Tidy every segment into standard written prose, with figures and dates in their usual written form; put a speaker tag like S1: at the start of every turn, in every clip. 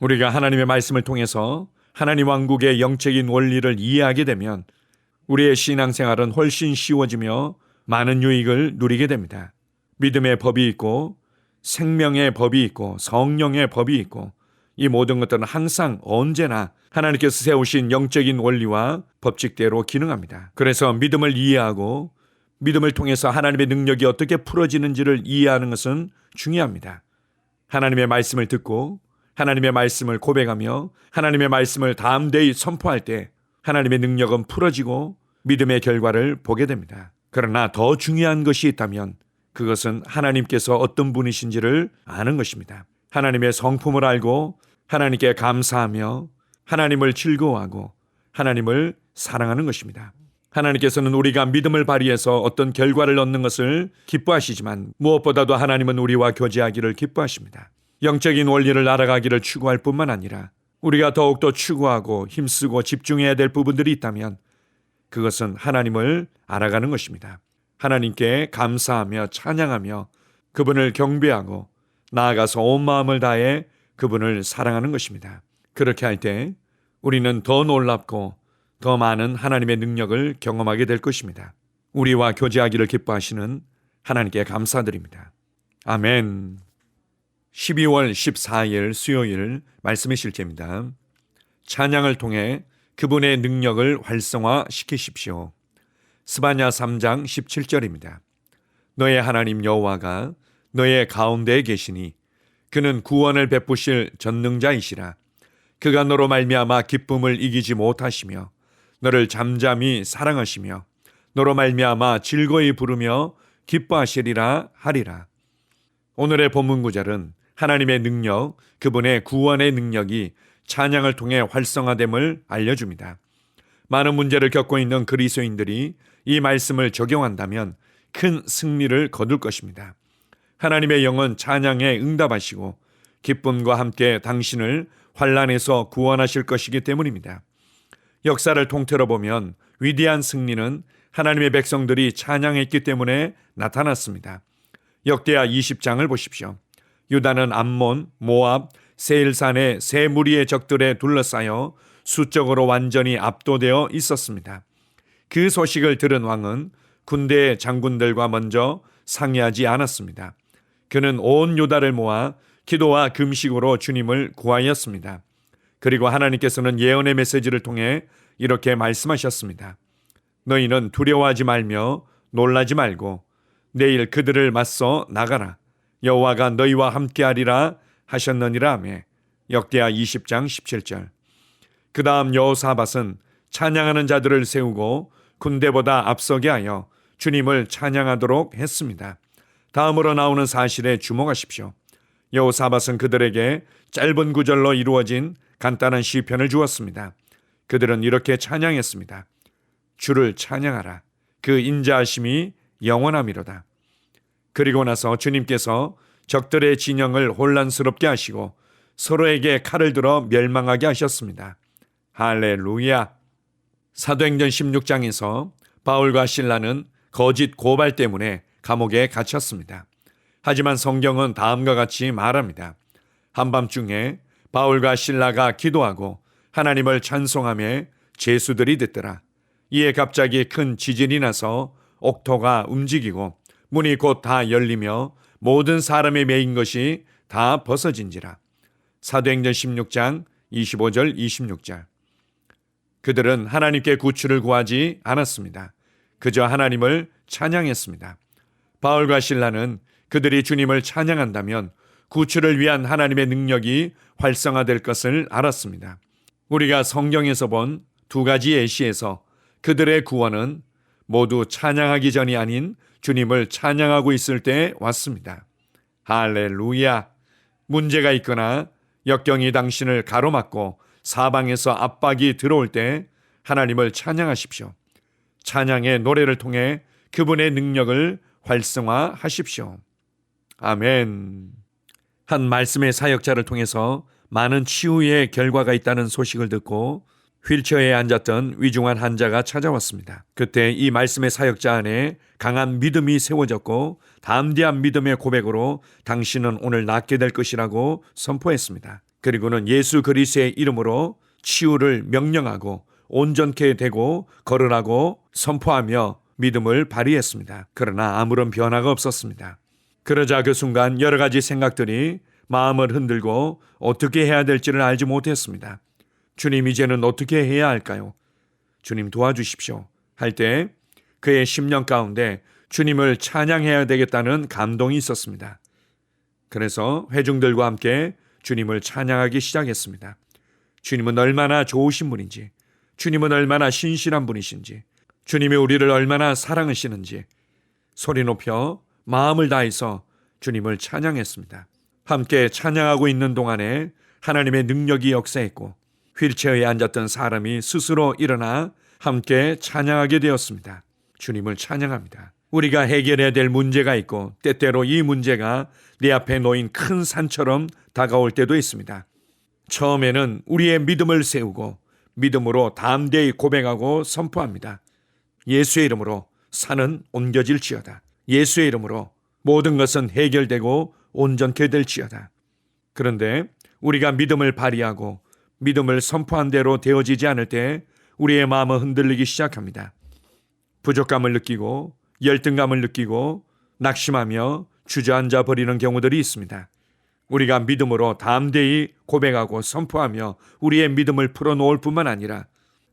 S1: 우리가 하나님의 말씀을 통해서 하나님 왕국의 영적인 원리를 이해하게 되면 우리의 신앙생활은 훨씬 쉬워지며 많은 유익을 누리게 됩니다. 믿음의 법이 있고 생명의 법이 있고 성령의 법이 있고 이 모든 것들은 항상 언제나 하나님께서 세우신 영적인 원리와 법칙대로 기능합니다. 그래서 믿음을 이해하고 믿음을 통해서 하나님의 능력이 어떻게 풀어지는지를 이해하는 것은 중요합니다. 하나님의 말씀을 듣고 하나님의 말씀을 고백하며 하나님의 말씀을 담대히 선포할 때 하나님의 능력은 풀어지고 믿음의 결과를 보게 됩니다. 그러나 더 중요한 것이 있다면 그것은 하나님께서 어떤 분이신지를 아는 것입니다. 하나님의 성품을 알고 하나님께 감사하며 하나님을 즐거워하고 하나님을 사랑하는 것입니다. 하나님께서는 우리가 믿음을 발휘해서 어떤 결과를 얻는 것을 기뻐하시지만 무엇보다도 하나님은 우리와 교제하기를 기뻐하십니다. 영적인 원리를 알아가기를 추구할 뿐만 아니라 우리가 더욱더 추구하고 힘쓰고 집중해야 될 부분들이 있다면 그것은 하나님을 알아가는 것입니다. 하나님께 감사하며 찬양하며 그분을 경배하고 나아가서 온 마음을 다해 그분을 사랑하는 것입니다. 그렇게 할 때 우리는 더 놀랍고 더 많은 하나님의 능력을 경험하게 될 것입니다. 우리와 교제하기를 기뻐하시는 하나님께 감사드립니다. 아멘. 12월 14일 수요일 말씀의 실제입니다. 찬양을 통해 그분의 능력을 활성화시키십시오. 스바냐 3장 17절입니다. 너의 하나님 여호와가 너의 가운데에 계시니 그는 구원을 베푸실 전능자이시라. 그가 너로 말미암아 기쁨을 이기지 못하시며 너를 잠잠히 사랑하시며 너로 말미암아 즐거이 부르며 기뻐하시리라 하리라. 오늘의 본문 구절은 하나님의 능력, 그분의 구원의 능력이 찬양을 통해 활성화됨을 알려줍니다. 많은 문제를 겪고 있는 그리스도인들이 이 말씀을 적용한다면 큰 승리를 거둘 것입니다. 하나님의 영은 찬양에 응답하시고 기쁨과 함께 당신을 환난에서 구원하실 것이기 때문입니다. 역사를 통틀어 보면 위대한 승리는 하나님의 백성들이 찬양했기 때문에 나타났습니다. 역대하 20장을 보십시오. 유다는 암몬, 모압, 세일산의 세 무리의 적들에 둘러싸여 수적으로 완전히 압도되어 있었습니다. 그 소식을 들은 왕은 군대의 장군들과 먼저 상의하지 않았습니다. 그는 온 유다를 모아 기도와 금식으로 주님을 구하였습니다. 그리고 하나님께서는 예언의 메시지를 통해 이렇게 말씀하셨습니다. 너희는 두려워하지 말며 놀라지 말고 내일 그들을 맞서 나가라. 여호와가 너희와 함께하리라 하셨느니라 하며 역대하 20장 17절. 그 다음 여호사밧은 찬양하는 자들을 세우고 군대보다 앞서게 하여 주님을 찬양하도록 했습니다. 다음으로 나오는 사실에 주목하십시오. 여호사밧은 그들에게 짧은 구절로 이루어진 간단한 시편을 주었습니다. 그들은 이렇게 찬양했습니다. 주를 찬양하라. 그 인자하심이 영원함이로다. 그리고 나서 주님께서 적들의 진영을 혼란스럽게 하시고 서로에게 칼을 들어 멸망하게 하셨습니다. 할렐루야. 사도행전 16장에서 바울과 실라는 거짓 고발 때문에 감옥에 갇혔습니다. 하지만 성경은 다음과 같이 말합니다. 한밤중에 바울과 실라가 기도하고 하나님을 찬송하며 제수들이 듣더라. 이에 갑자기 큰 지진이 나서 옥토가 움직이고 문이 곧 다 열리며 모든 사람이 매인 것이 다 벗어진지라. 사도행전 16장 25절 26절. 그들은 하나님께 구출을 구하지 않았습니다. 그저 하나님을 찬양했습니다. 바울과 실라는 그들이 주님을 찬양한다면 구출을 위한 하나님의 능력이 활성화될 것을 알았습니다. 우리가 성경에서 본 두 가지 예시에서 그들의 구원은 모두 찬양하기 전이 아닌 주님을 찬양하고 있을 때 왔습니다. 할렐루야. 문제가 있거나 역경이 당신을 가로막고 사방에서 압박이 들어올 때 하나님을 찬양하십시오. 찬양의 노래를 통해 그분의 능력을 활성화하십시오. 아멘. 한 말씀의 사역자를 통해서 많은 치유의 결과가 있다는 소식을 듣고 휠체어에 앉았던 위중한 환자가 찾아왔습니다. 그때 이 말씀의 사역자 안에 강한 믿음이 세워졌고 담대한 믿음의 고백으로 당신은 오늘 낫게 될 것이라고 선포했습니다. 그리고는 예수 그리스도의 이름으로 치유를 명령하고 온전케 되고 거론하고 선포하며 믿음을 발휘했습니다. 그러나 아무런 변화가 없었습니다. 그러자 그 순간 여러 가지 생각들이 마음을 흔들고 어떻게 해야 될지를 알지 못했습니다. 주님, 이제는 어떻게 해야 할까요? 주님 도와주십시오. 할 때 그의 심령 가운데 주님을 찬양해야 되겠다는 감동이 있었습니다. 그래서 회중들과 함께 주님을 찬양하기 시작했습니다. 주님은 얼마나 좋으신 분인지, 주님은 얼마나 신실한 분이신지, 주님이 우리를 얼마나 사랑하시는지 소리 높여 마음을 다해서 주님을 찬양했습니다. 함께 찬양하고 있는 동안에 하나님의 능력이 역사했고 휠체어에 앉았던 사람이 스스로 일어나 함께 찬양하게 되었습니다. 주님을 찬양합니다. 우리가 해결해야 될 문제가 있고 때때로 이 문제가 내 앞에 놓인 큰 산처럼 다가올 때도 있습니다. 처음에는 우리의 믿음을 세우고 믿음으로 담대히 고백하고 선포합니다. 예수의 이름으로 산은 옮겨질지어다. 예수의 이름으로 모든 것은 해결되고 온전케 될지어다. 그런데 우리가 믿음을 발휘하고 믿음을 선포한 대로 되어지지 않을 때 우리의 마음은 흔들리기 시작합니다. 부족감을 느끼고 열등감을 느끼고 낙심하며 주저앉아 버리는 경우들이 있습니다. 우리가 믿음으로 담대히 고백하고 선포하며 우리의 믿음을 풀어놓을 뿐만 아니라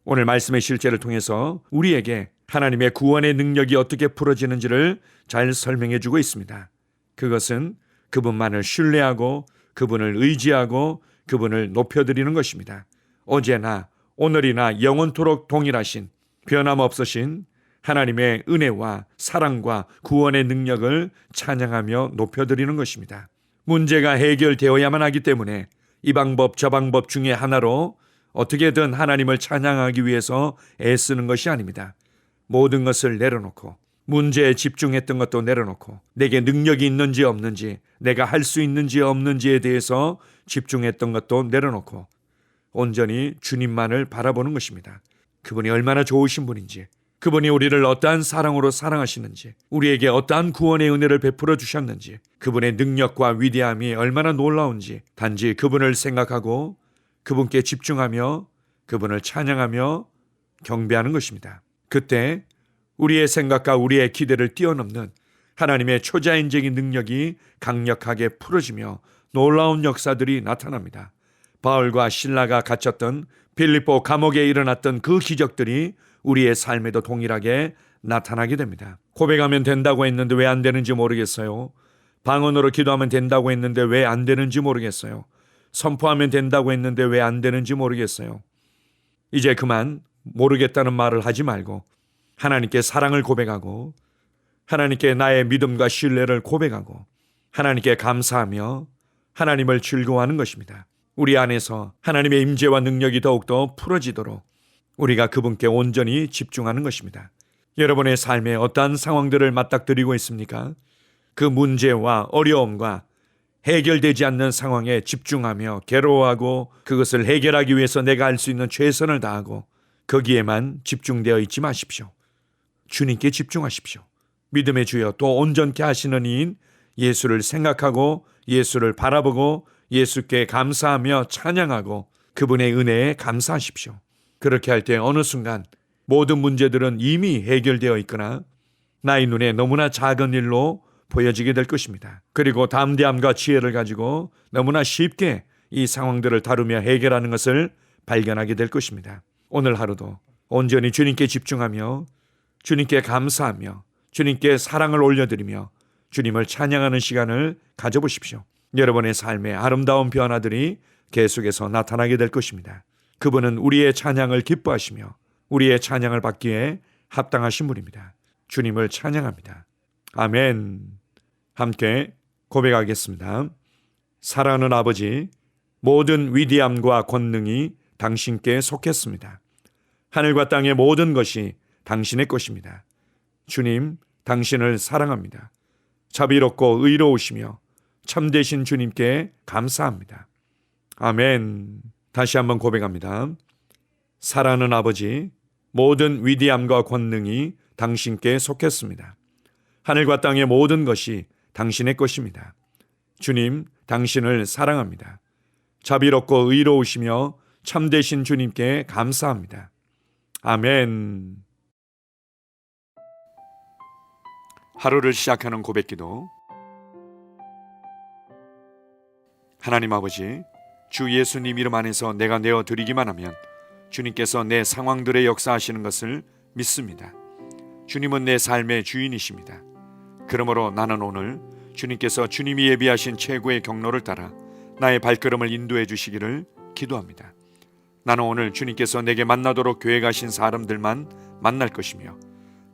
S1: 오늘 말씀의 실제를 통해서 우리에게 하나님의 구원의 능력이 어떻게 풀어지는지를 잘 설명해 주고 있습니다. 그것은 그분만을 신뢰하고 그분을 의지하고 그분을 높여드리는 것입니다. 어제나 오늘이나 영원토록 동일하신 변함없으신 하나님의 은혜와 사랑과 구원의 능력을 찬양하며 높여드리는 것입니다. 문제가 해결되어야만 하기 때문에 이 방법 저 방법 중에 하나로 어떻게든 하나님을 찬양하기 위해서 애쓰는 것이 아닙니다. 모든 것을 내려놓고 문제에 집중했던 것도 내려놓고 내게 능력이 있는지 없는지 내가 할 수 있는지 없는지에 대해서 집중했던 것도 내려놓고 온전히 주님만을 바라보는 것입니다. 그분이 얼마나 좋으신 분인지, 그분이 우리를 어떠한 사랑으로 사랑하시는지, 우리에게 어떠한 구원의 은혜를 베풀어 주셨는지, 그분의 능력과 위대함이 얼마나 놀라운지 단지 그분을 생각하고 그분께 집중하며 그분을 찬양하며 경배하는 것입니다. 그때 우리의 생각과 우리의 기대를 뛰어넘는 하나님의 초자연적인 능력이 강력하게 풀어지며 놀라운 역사들이 나타납니다. 바울과 실라가 갇혔던 빌립보 감옥에 일어났던 그 기적들이 우리의 삶에도 동일하게 나타나게 됩니다. 고백하면 된다고 했는데 왜 안 되는지 모르겠어요. 방언으로 기도하면 된다고 했는데 왜 안 되는지 모르겠어요. 선포하면 된다고 했는데 왜 안 되는지 모르겠어요. 이제 그만 모르겠다는 말을 하지 말고 하나님께 사랑을 고백하고 하나님께 나의 믿음과 신뢰를 고백하고 하나님께 감사하며 하나님을 즐거워하는 것입니다. 우리 안에서 하나님의 임재와 능력이 더욱더 풀어지도록 우리가 그분께 온전히 집중하는 것입니다. 여러분의 삶에 어떠한 상황들을 맞닥뜨리고 있습니까? 그 문제와 어려움과 해결되지 않는 상황에 집중하며 괴로워하고 그것을 해결하기 위해서 내가 할 수 있는 최선을 다하고 거기에만 집중되어 있지 마십시오. 주님께 집중하십시오. 믿음의 주여 또 온전케 하시는 이인 예수를 생각하고 예수를 바라보고 예수께 감사하며 찬양하고 그분의 은혜에 감사하십시오. 그렇게 할 때 어느 순간 모든 문제들은 이미 해결되어 있거나 나의 눈에 너무나 작은 일로 보여지게 될 것입니다. 그리고 담대함과 지혜를 가지고 너무나 쉽게 이 상황들을 다루며 해결하는 것을 발견하게 될 것입니다. 오늘 하루도 온전히 주님께 집중하며 주님께 감사하며 주님께 사랑을 올려드리며 주님을 찬양하는 시간을 가져보십시오. 여러분의 삶에 아름다운 변화들이 계속해서 나타나게 될 것입니다. 그분은 우리의 찬양을 기뻐하시며 우리의 찬양을 받기에 합당하신 분입니다. 주님을 찬양합니다. 아멘. 함께 고백하겠습니다. 사랑하는 아버지, 모든 위대함과 권능이 당신께 속했습니다. 하늘과 땅의 모든 것이 당신의 것입니다. 주님, 당신을 사랑합니다. 자비롭고 의로우시며 참되신 주님께 감사합니다. 아멘. 다시 한번 고백합니다. 사랑하는 아버지, 모든 위대함과 권능이 당신께 속했습니다. 하늘과 땅의 모든 것이 당신의 것입니다. 주님, 당신을 사랑합니다. 자비롭고 의로우시며 참되신 주님께 감사합니다. 아멘. 하루를 시작하는 고백기도. 하나님 아버지, 주 예수님 이름 안에서 내가 내어드리기만 하면 주님께서 내 상황들에 역사하시는 것을 믿습니다. 주님은 내 삶의 주인이십니다. 그러므로 나는 오늘 주님께서 주님이 예비하신 최고의 경로를 따라 나의 발걸음을 인도해 주시기를 기도합니다. 나는 오늘 주님께서 내게 만나도록 계획하신 사람들만 만날 것이며,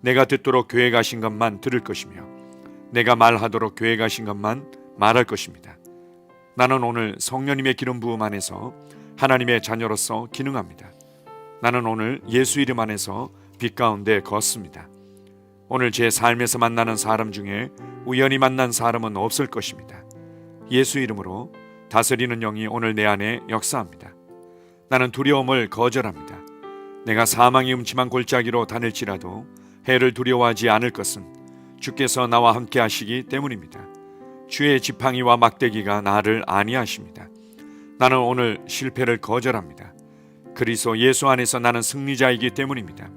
S1: 내가 듣도록 계획하신 것만 들을 것이며, 내가 말하도록 계획하신 것만 말할 것입니다. 나는 오늘 성령님의 기름 부음 안에서 하나님의 자녀로서 기능합니다. 나는 오늘 예수 이름 안에서 빛 가운데 걷습니다. 오늘 제 삶에서 만나는 사람 중에 우연히 만난 사람은 없을 것입니다. 예수 이름으로 다스리는 영이 오늘 내 안에 역사합니다. 나는 두려움을 거절합니다. 내가 사망의 음침한 골짜기로 다닐지라도 해를 두려워하지 않을 것은 주께서 나와 함께 하시기 때문입니다. 주의 지팡이와 막대기가 나를 안위하십니다. 나는 오늘 실패를 거절합니다. 그리스도 예수 안에서 나는 승리자이기 때문입니다.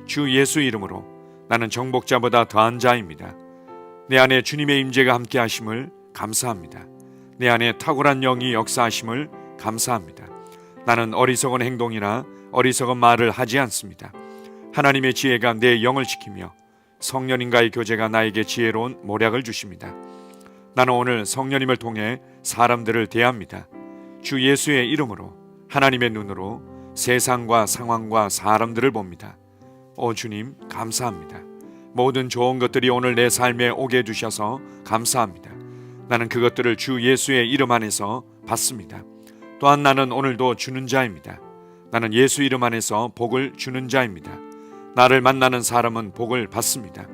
S1: 주 예수 이름으로 나는 정복자보다 더한 자입니다. 내 안에 주님의 임재가 함께 하심을 감사합니다. 내 안에 탁월한 영이 역사하심을 감사합니다. 나는 어리석은 행동이나 어리석은 말을 하지 않습니다. 하나님의 지혜가 내 영을 지키며 성령님과의 교제가 나에게 지혜로운 모략을 주십니다. 나는 오늘 성령님을 통해 사람들을 대합니다. 주 예수의 이름으로 하나님의 눈으로 세상과 상황과 사람들을 봅니다. 오 주님, 감사합니다. 모든 좋은 것들이 오늘 내 삶에 오게 해주셔서 감사합니다. 나는 그것들을 주 예수의 이름 안에서 받습니다. 또한 나는 오늘도 주는 자입니다. 나는 예수 이름 안에서 복을 주는 자입니다. 나를 만나는 사람은 복을 받습니다.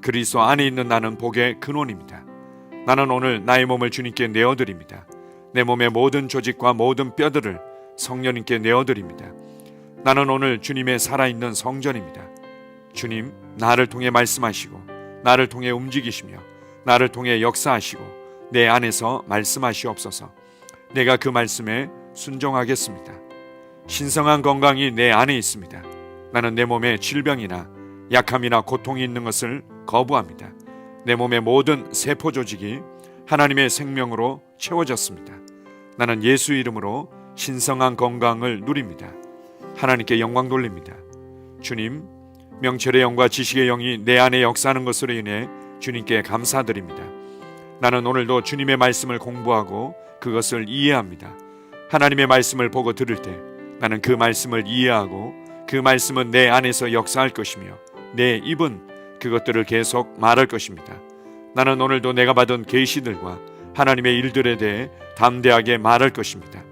S1: 그리스도 안에 있는 나는 복의 근원입니다. 나는 오늘 나의 몸을 주님께 내어드립니다. 내 몸의 모든 조직과 모든 뼈들을 성령님께 내어드립니다. 나는 오늘 주님의 살아있는 성전입니다. 주님, 나를 통해 말씀하시고 나를 통해 움직이시며 나를 통해 역사하시고 내 안에서 말씀하시옵소서. 내가 그 말씀에 순종하겠습니다. 신성한 건강이 내 안에 있습니다. 나는 내 몸에 질병이나 약함이나 고통이 있는 것을 거부합니다. 내 몸의 모든 세포 조직이 하나님의 생명으로 채워졌습니다. 나는 예수 이름으로 신성한 건강을 누립니다. 하나님께 영광 돌립니다. 주님, 명철의 영과 지식의 영이 내 안에 역사하는 것으로 인해 주님께 감사드립니다. 나는 오늘도 주님의 말씀을 공부하고 그것을 이해합니다. 하나님의 말씀을 보고 들을 때 나는 그 말씀을 이해하고 그 말씀은 내 안에서 역사할 것이며 내 입은 그것들을 계속 말할 것입니다. 나는 오늘도 내가 받은 계시들과 하나님의 일들에 대해 담대하게 말할 것입니다.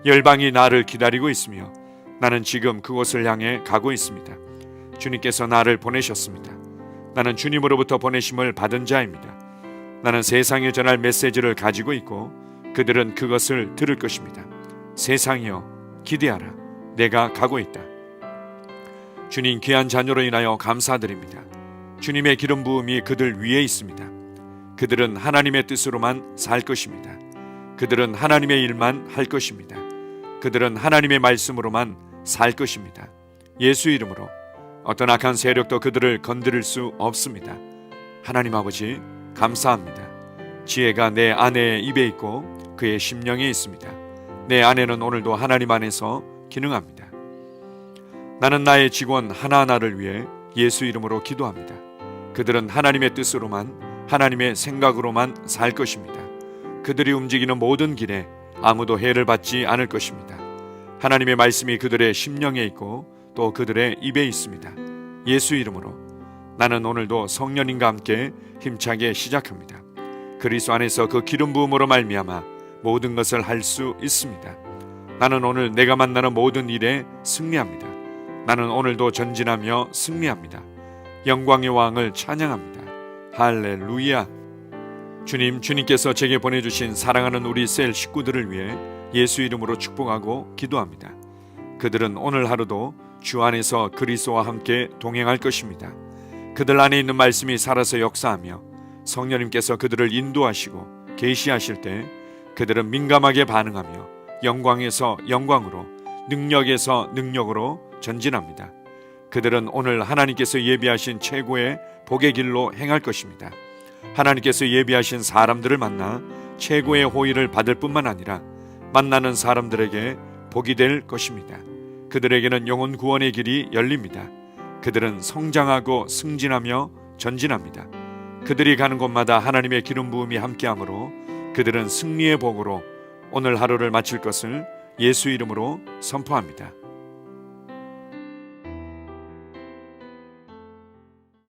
S1: 열방이 나를 기다리고 있으며 나는 지금 그곳을 향해 가고 있습니다. 주님께서 나를 보내셨습니다. 나는 주님으로부터 보내심을 받은 자입니다. 나는 세상에 전할 메시지를 가지고 있고 그들은 그것을 들을 것입니다. 세상이여 기대하라. 내가 가고 있다. 주님 귀한 자녀로 인하여 감사드립니다. 주님의 기름 부음이 그들 위에 있습니다. 그들은 하나님의 뜻으로만 살 것입니다. 그들은 하나님의 일만 할 것입니다. 그들은 하나님의 말씀으로만 살 것입니다. 예수 이름으로 어떤 악한 세력도 그들을 건드릴 수 없습니다. 하나님 아버지 감사합니다. 지혜가 내 아내의 입에 있고 그의 심령에 있습니다. 내 아내는 오늘도 하나님 안에서 기능합니다. 나는 나의 직원 하나하나를 위해 예수 이름으로 기도합니다. 그들은 하나님의 뜻으로만 하나님의 생각으로만 살 것입니다. 그들이 움직이는 모든 길에 아무도 해를 받지 않을 것입니다. 하나님의 말씀이 그들의 심령에 있고 또 그들의 입에 있습니다. 예수 이름으로 나는 오늘도 성령님과 함께 힘차게 시작합니다. 그리스도 안에서 그 기름 부음으로 말미암아 모든 것을 할 수 있습니다. 나는 오늘 내가 만나는 모든 일에 승리합니다. 나는 오늘도 전진하며 승리합니다. 영광의 왕을 찬양합니다. 할렐루야. 주님께서 제게 보내주신 사랑하는 우리 셀 식구들을 위해 예수 이름으로 축복하고 기도합니다. 그들은 오늘 하루도 주 안에서 그리스도와 함께 동행할 것입니다. 그들 안에 있는 말씀이 살아서 역사하며 성령님께서 그들을 인도하시고 계시하실 때 그들은 민감하게 반응하며 영광에서 영광으로, 능력에서 능력으로 전진합니다. 그들은 오늘 하나님께서 예비하신 최고의 복의 길로 행할 것입니다. 하나님께서 예비하신 사람들을 만나 최고의 호의를 받을 뿐만 아니라 만나는 사람들에게 복이 될 것입니다. 그들에게는 영혼 구원의 길이 열립니다. 그들은 성장하고 승진하며 전진합니다. 그들이 가는 곳마다 하나님의 기름 부음이 함께하므로 그들은 승리의 복으로 오늘 하루를 마칠 것을 예수 이름으로 선포합니다.